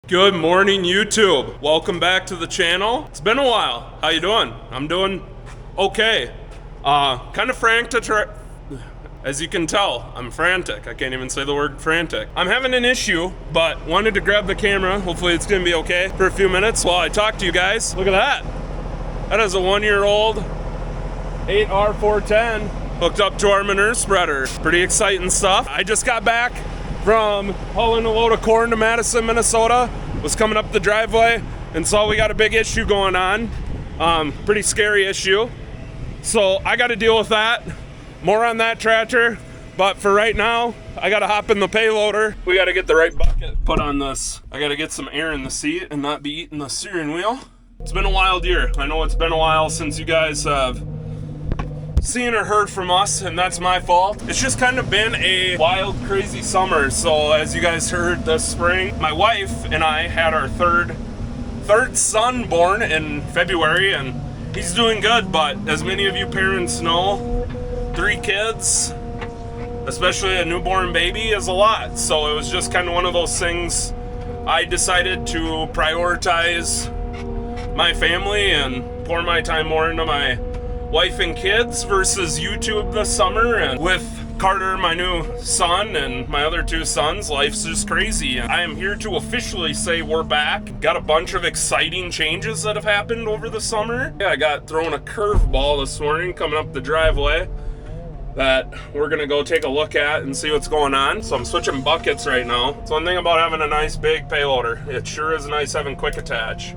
Good morning, YouTube. Welcome back to the channel. It's been a while. How you doing? I'm doing okay. Kind of frantic. As you can tell, I'm frantic. I can't even say the word frantic. I'm having an issue, but wanted to grab the camera. Hopefully it's gonna be okay for a few minutes while I talk to you guys. Look at that. That is a 1-year-old 8R410 hooked up to our manure spreader. Pretty exciting stuff. I just got back from hauling a load of corn to Madison, Minnesota. Was coming up the driveway and saw we got a big issue going on. Pretty scary issue. So I got to deal with that. More on that tractor. But for right now, I got to hop in the payloader. We got to get the right bucket put on this. I got to get some air in the seat and not be eating the steering wheel. It's been a wild year. I know it's been a while since you guys have seen or heard from us, and that's my fault. It's just kind of been a wild, crazy summer. So as you guys heard this spring, my wife and I had our third son born in February, and he's doing good. But as many of you parents know, 3 kids, especially a newborn baby, is a lot. So it was just kind of one of those things. I decided to prioritize my family and pour my time more into my wife and kids versus YouTube this summer. And with Carter, my new son, and my other 2 sons, life's just crazy. And I am here to officially say we're back. Got a bunch of exciting changes that have happened over the summer. Yeah, I got thrown a curveball this morning coming up the driveway that we're gonna go take a look at and see what's going on. So I'm switching buckets right now. It's one thing about having a nice big payloader. It sure is nice having quick attach.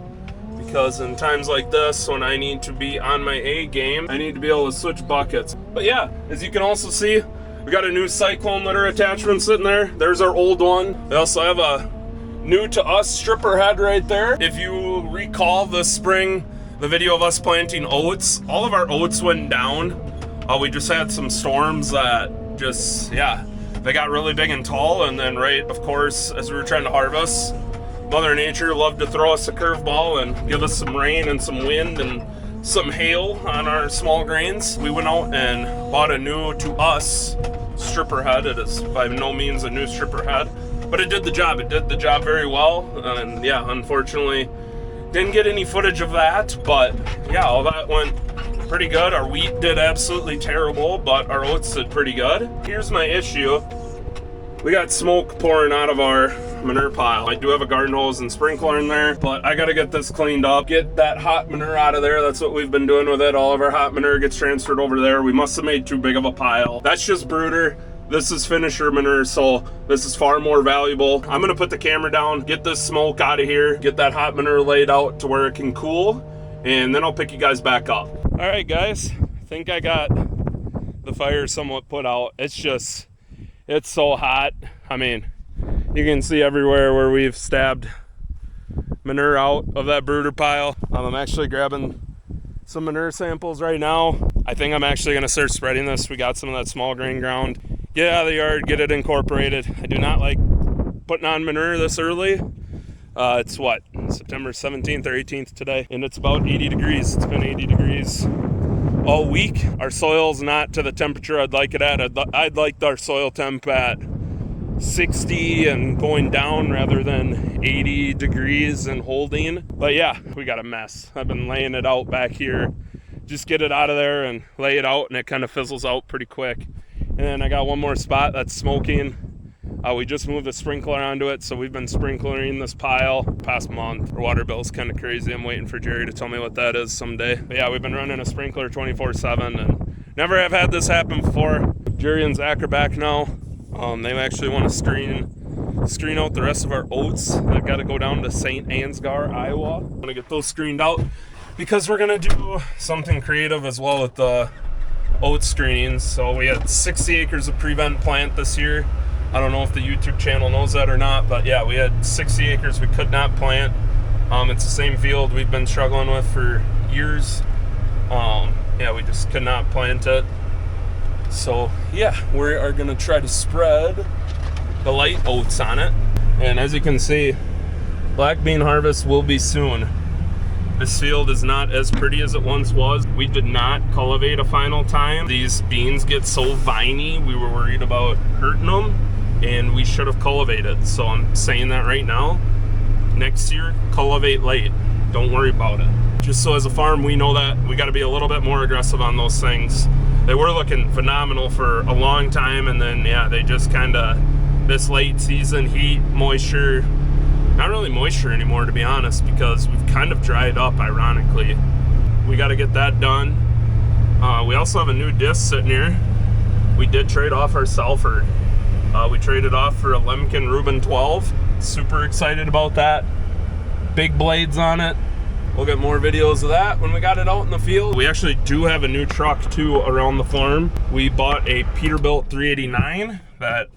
Because in times like this, when I need to be on my A game, I need to be able to switch buckets. But yeah, as you can also see, we got a new Cyclone litter attachment sitting there. There's our old one. We also have a new to us stripper head right there. If you recall this spring, the video of us planting oats, all of our oats went down. We just had some storms that just, yeah, they got really big and tall. And then right, of course, as we were trying to harvest, Mother Nature loved to throw us a curveball and give us some rain and some wind and some hail on our small grains. We went out and bought a new to us stripper head. It is by no means a new stripper head, but it did the job. It did the job very well. And yeah, unfortunately, didn't get any footage of that, but yeah, all that went pretty good. Our wheat did absolutely terrible, but our oats did pretty good. Here's my issue. We got smoke pouring out of our manure pile. I do have a garden hose and sprinkler in there, but I gotta get this cleaned up, get that hot manure out of there. That's what we've been doing with it. All of our hot manure gets transferred over there. We must have made too big of a pile. That's just brooder. This is finisher manure, so this is far more valuable. I'm gonna put the camera down, get this smoke out of here, get that hot manure laid out to where it can cool, and then I'll pick you guys back up. All right, guys, I think I got the fire somewhat put out. It's so hot. I mean, you can see everywhere where we've stabbed manure out of that brooder pile. I'm actually grabbing some manure samples right now. I think I'm actually gonna start spreading this. We got some of that small grain ground. Get it out of the yard, get it incorporated. I do not like putting on manure this early. It's what, September 17th or 18th today, and it's about 80 degrees. It's been 80 degrees all week. Our soil's not to the temperature I'd like it at. I'd like our soil temp at 60 and going down rather than 80 degrees and holding. But yeah, we got a mess. I've been laying it out back here. Just get it out of there and lay it out, and it kind of fizzles out pretty quick. And then I got one more spot that's smoking. We just moved the sprinkler onto it, so we've been sprinklering this pile past month. Our water bill's kind of crazy. I'm waiting for Jerry to tell me what that is someday. But yeah, we've been running a sprinkler 24/7 and never have had this happen before. Jerry and Zach are back now. They actually want to screen out the rest of our oats. I've got to go down to St. Ansgar, Iowa. I'm going to get those screened out because we're going to do something creative as well with the oat screenings. So we had 60 acres of prevent plant this year. I don't know if the YouTube channel knows that or not, but yeah, we had 60 acres we could not plant. It's the same field we've been struggling with for years. Yeah, we just could not plant it. So yeah, we are gonna try to spread the light oats on it. And as you can see, black bean harvest will be soon. This field is not as pretty as it once was. We did not cultivate a final time. These beans get so viney, we were worried about hurting them, and we should have cultivated. So I'm saying that right now. next year, cultivate late. Don't worry about it. Just so as a farm, we know that we got to be a little bit more aggressive on those things. They were looking phenomenal for a long time, and then yeah, they just kind of, this late season heat, moisture, not really moisture anymore to be honest, because we've kind of dried up, ironically. We got to get that done. We also have a new disc sitting here. We did trade off our Salford. We traded off for a Lemken Rubin 12. Super excited about that. Big blades on it. We'll get more videos of that when we got it out in the field. We actually do have a new truck too around the farm. We bought a Peterbilt 389 that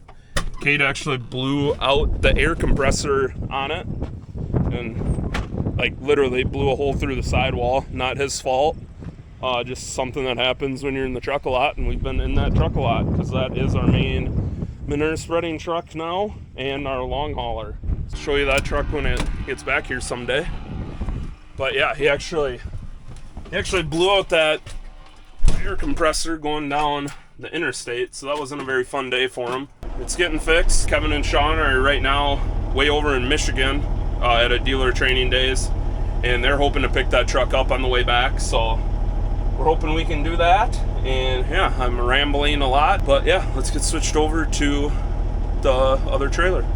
Kate actually blew out the air compressor on it, and like literally blew a hole through the sidewall. Not his fault. Just something that happens when you're in the truck a lot, and we've been in that truck a lot because that is our main manure spreading truck now and our long hauler. I'll show you that truck when it gets back here someday. But yeah, he actually blew out that air compressor going down the interstate, so that wasn't a very fun day for him. It's getting fixed. Kevin and Sean are right now way over in Michigan at a dealer training days, and they're hoping to pick that truck up on the way back, so we're hoping we can do that. And yeah, I'm rambling a lot, but yeah, let's get switched over to the other trailer.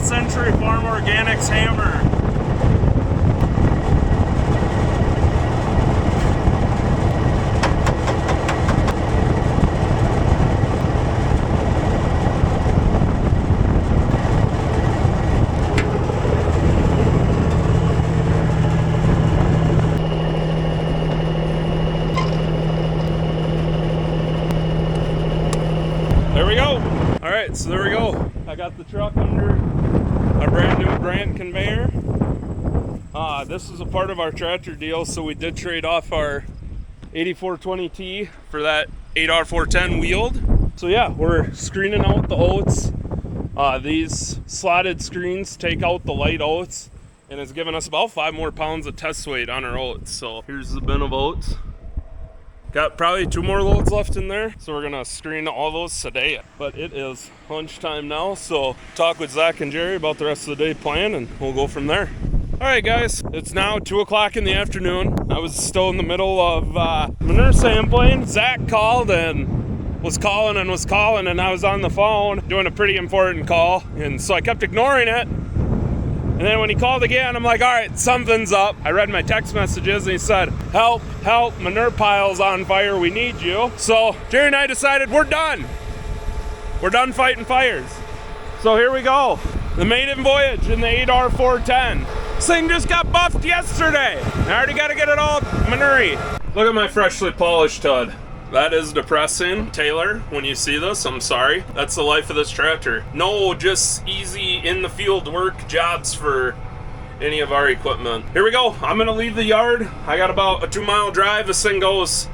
Century Farm Organics hammer. There we go. All right, so there we go. I got the truck under our brand new Grant conveyor. This is a part of our tractor deal, so we did trade off our 8420T for that 8R410 wheeled. So yeah, we're screening out the oats. These slotted screens take out the light oats, and it's given us about 5 more pounds of test weight on our oats. So here's the bin of oats. Got probably 2 more loads left in there, so we're gonna screen all those today. But it is lunchtime now, so talk with Zach and Jerry about the rest of the day plan, and we'll go from there. All right, guys, it's now 2 o'clock in the afternoon. I was still in the middle of manure sampling. Zach called and was calling, and I was on the phone doing a pretty important call, and so I kept ignoring it. And then when he called again, I'm like, all right, something's up. I read my text messages, and he said, help, manure pile's on fire, we need you. So Jerry and I decided we're done. We're done fighting fires. So here we go. The maiden voyage in the 8R410. This thing just got buffed yesterday. I already got to get it all manure. Look at my freshly polished hood. That is depressing. Taylor, when you see this, I'm sorry. That's the life of this tractor. No, just easy in the field work jobs for any of our equipment. Here we go. I'm gonna leave the yard. I got about a 2-mile drive. This thing goes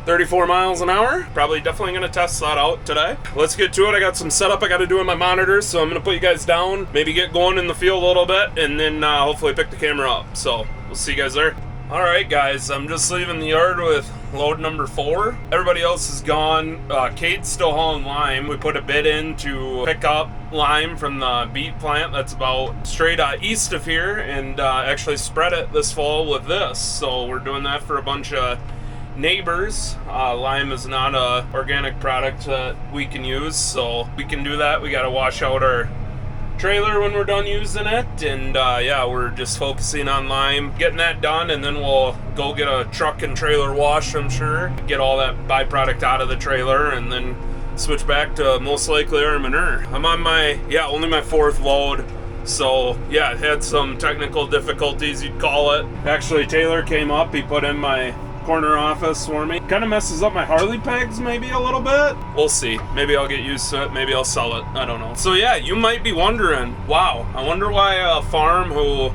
34 miles an hour. Probably definitely gonna test that out today. Let's get to it. I got some setup I gotta do on my monitors, so I'm gonna put you guys down, maybe get going in the field a little bit, and then hopefully pick the camera up. So we'll see you guys there. All right, guys, I'm just leaving the yard with load number 4. Everybody else is gone. Kate's still hauling lime. We put a bid in to pick up lime from the beet plant that's about straight east of here, and actually spread it this fall with this. So we're doing that for a bunch of neighbors. Lime is not a organic product that we can use, so we can do that. We got to wash out our trailer when we're done using it, and yeah, we're just focusing on lime, getting that done, and then we'll go get a truck and trailer wash, I'm sure, get all that byproduct out of the trailer, and then switch back to most likely our manure. I'm on my, only my 4th load, So yeah, it had some technical difficulties, you'd call it. Actually, Taylor came up, he put in my corner office for me. Kind of messes up my Harley pegs maybe a little bit. We'll see. Maybe I'll get used to it. Maybe I'll sell it. I don't know. So yeah, you might be wondering, wow, I wonder why a farm who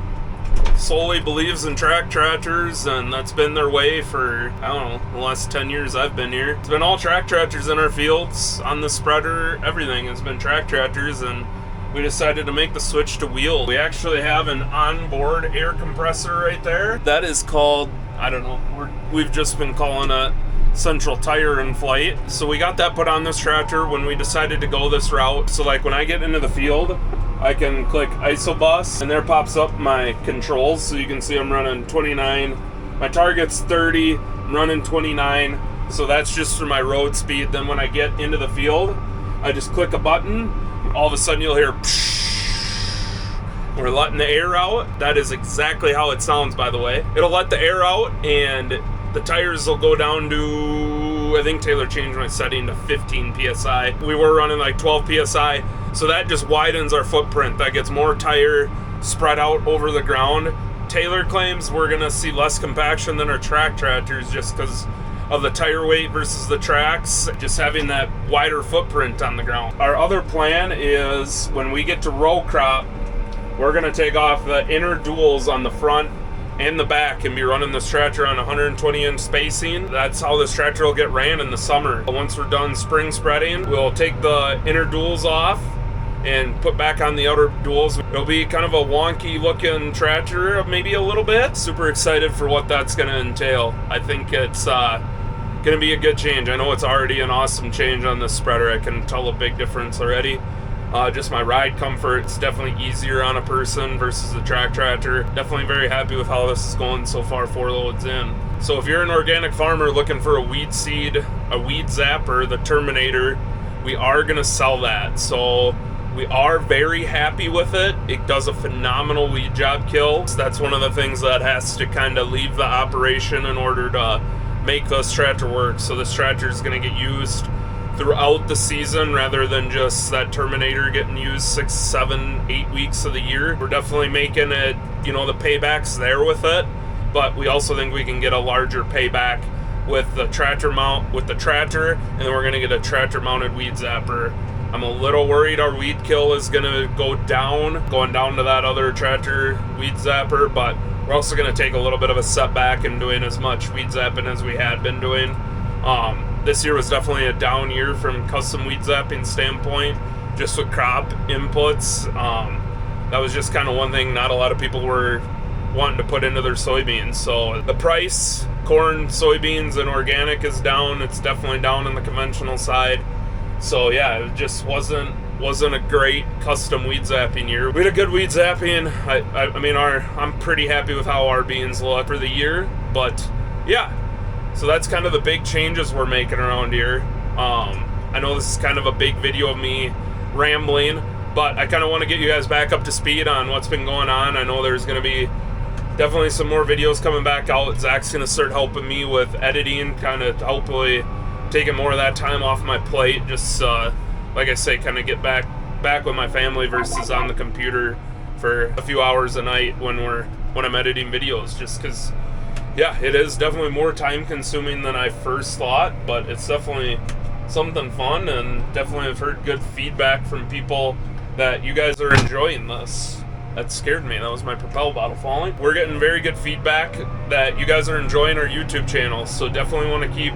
solely believes in track tractors, and that's been their way for, I don't know, the last 10 years I've been here. It's been all track tractors in our fields, on the spreader, everything has been track tractors, and we decided to make the switch to wheel. We actually have an onboard air compressor right there. That is called, I don't know, we've just been calling it Central Tire in Flight. So we got that put on this tractor when we decided to go this route. So like when I get into the field, I can click Isobus and there pops up my controls. So you can see I'm running 29. My target's 30, I'm running 29. So that's just for my road speed. Then when I get into the field, I just click a button. All of a sudden you'll hear pshh. We're letting the air out. That is exactly how it sounds, by the way. It'll let the air out and the tires will go down to, I think Taylor changed my setting to 15 PSI. We were running like 12 PSI. So that just widens our footprint. That gets more tire spread out over the ground. Taylor claims we're gonna see less compaction than our track tractors just because of the tire weight versus the tracks, just having that wider footprint on the ground. Our other plan is when we get to row crop, we're gonna take off the inner duals on the front and the back and be running this tractor on 120-inch spacing. That's how this tractor will get ran in the summer. Once we're done spring spreading, we'll take the inner duals off and put back on the outer duals. It'll be kind of a wonky looking tractor, maybe a little bit. Super excited for what that's gonna entail. I think it's gonna be a good change. I know it's already an awesome change on this spreader. I can tell a big difference already. Just my ride comfort, it's definitely easier on a person versus the track tractor. Definitely very happy with how this is going so far, 4 loads in. So if you're an organic farmer looking for a weed seed, a weed zapper, the Terminator, we are gonna sell that. So we are very happy with it. It does a phenomenal weed job kill. So that's one of the things that has to kind of leave the operation in order to make this tractor work. So this tractor is gonna get used throughout the season rather than just that Terminator getting used 6, 7, 8 weeks of the year. We're definitely making it, you know, the payback's there with it, but we also think we can get a larger payback with the tractor mount, with the tractor, and then we're gonna get a tractor mounted weed zapper. I'm a little worried our weed kill is gonna go down, going down to that other tractor weed zapper, but we're also gonna take a little bit of a setback in doing as much weed zapping as we had been doing. This year was definitely a down year from custom weed zapping standpoint, just with crop inputs. That was just kind of one thing not a lot of people were wanting to put into their soybeans. So the price, corn, soybeans, and organic is down. It's definitely down on the conventional side. So yeah, it just wasn't a great custom weed zapping year. We had a good weed zapping. I mean, I'm pretty happy with how our beans look for the year, but yeah. So that's kind of the big changes we're making around here. I know this is kind of a big video of me rambling, but I kind of want to get you guys back up to speed on what's been going on. I know there's going to be definitely some more videos coming back out. Zach's going to start helping me with editing, kind of hopefully taking more of that time off my plate. Just like I say, kind of get back with my family versus on the computer for a few hours a night when I'm editing videos, just because. Yeah, it is definitely more time consuming than I first thought, but it's definitely something fun, and definitely I've heard good feedback from people that you guys are enjoying this. That scared me. That was my Propel bottle falling. We're getting very good feedback that you guys are enjoying our YouTube channel, so definitely want to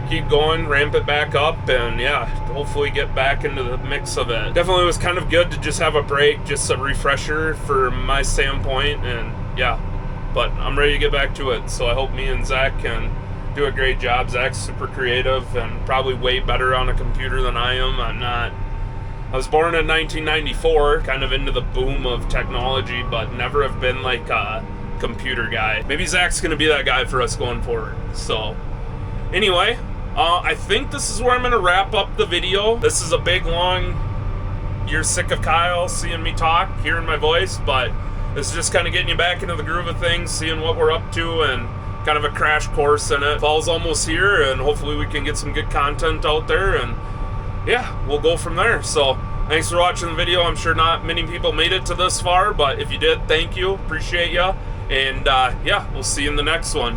keep going, ramp it back up, and yeah, hopefully get back into the mix of it. Definitely was kind of good to just have a break, just a refresher for my standpoint, and yeah. But I'm ready to get back to it, so I hope me and Zach can do a great job. Zach's super creative and probably way better on a computer than I am. I was born in 1994, kind of into the boom of technology, but never have been like a computer guy. Maybe Zach's gonna be that guy for us going forward. So anyway, I think this is where I'm gonna wrap up the video. This is a big, long, you're sick of Kyle seeing me talk, hearing my voice, but this is just kind of getting you back into the groove of things, seeing what we're up to, and kind of a crash course in it. Fall's almost here, and hopefully we can get some good content out there, and yeah, we'll go from there. So Thanks for watching the video. I'm sure not many people made it to this far, but if you did, thank you. Appreciate you. And yeah, we'll see you in the next one.